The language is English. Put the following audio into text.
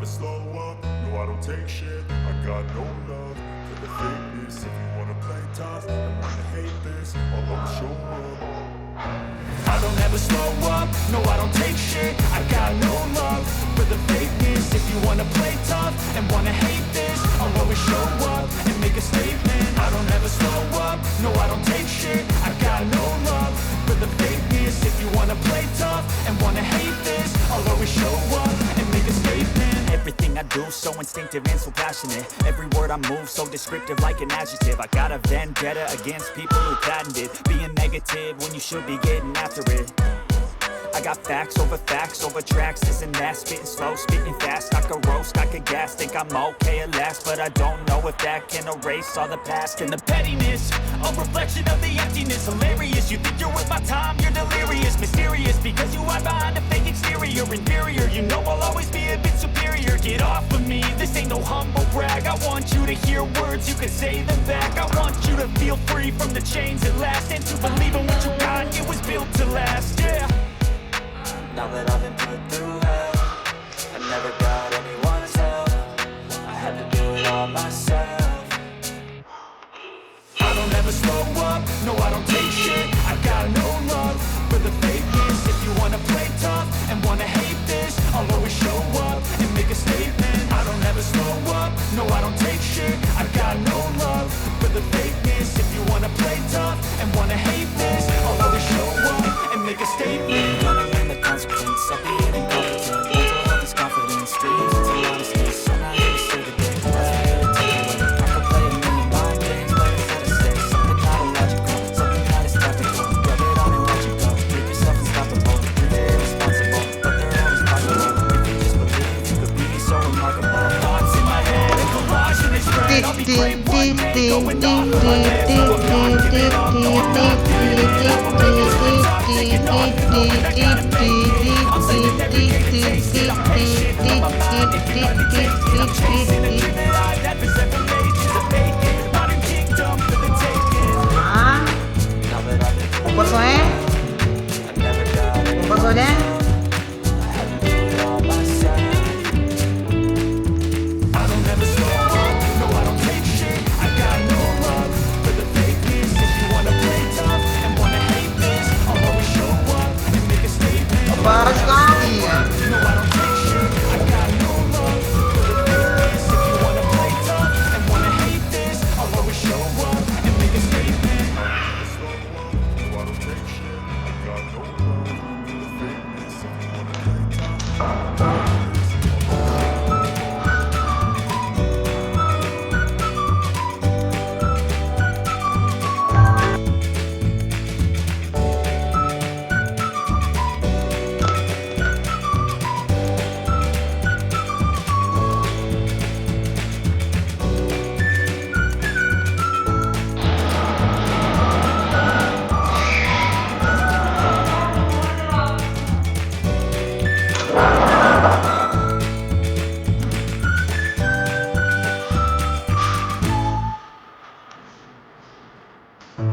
slow up, no I don't take shit. I got no love for the fakeness. If you wanna play tough and wanna hate this, I'll always show up. I don't ever slow up, no I don't take shit. I got no love for the fakeness. If you wanna play tough and wanna hate this, I'll always show up and make a statement. I don't ever slow up, no I don't take shit. I got no love for the fakeness. If you wanna play tough and wanna hate this, I'll always show up and make a statement. Everything I do so instinctive and so passionate. Every word I move so descriptive like an adjective. I got a vendetta against people who patented being negative when you should be getting after it. I got facts over tracks, this and that. Spitting slow, speaking fast, I could roast, I could gas. Think I'm okay at last, but I don't know if that can erase all the past. And the pettiness, a reflection of the emptiness. Hilarious, you think you're worth my time, you're delirious. Mysterious, because you hide behind a fake exterior. Inferior, you know I'll always be a bit superior. Get off of me, this ain't no humble brag. I want you to hear words, you can say them back. I want you to feel free from the chains at last, and to believe in what you got, it was built to last, yeah. Now that I've been put through hell, I never got anyone's help. I had to do it all myself. I don't ever slow up, no I don't take shit. I got no love for the fakeness. If you wanna play tough and wanna hate this, I'll always show up and make a statement. I don't ever slow up, no I don't take shit. I got no love for the fakeness. If you wanna play tough and wanna hate this, I'll always show up and make a statement. Consequence, I'll be an incompetent. Mental health is confidence, dreams into honestness. I'm not here to save the day, I'm here to take away. I could play a million mind games, but instead of say something not illogical, something that is topical. Rub it on and let you go. Make yourself unstoppable. You're irresponsible, but they're always possible. If you just believe, you could be so remarkable. Thoughts in my head, a collage and they spread. I'll be great one day, going off of my head. So I'm not giving up, no I'm not giving up. I'm making sure I'm taking off, knowing I gotta make it. I'm saving every day to taste it. I'm patient, on my mind, if you're undertaking. I'm chasing a dream that I've had for 7 ages. A vacant, modern kingdom for the taking. Now that I've been through it, I never got it. I had to do it all myself. I don't ever slow up, no I don't take shit. I got no love for the fakeness. If you wanna play tough and wanna hate this, I'll always show up and make a statement. No I don't take shit. I got no love for the fakeness. If you wanna play tough and wanna hate this, I'll always show up and make a statement. No I don't take shit. I got no love for the fakeness. If you wanna play tough. Wow.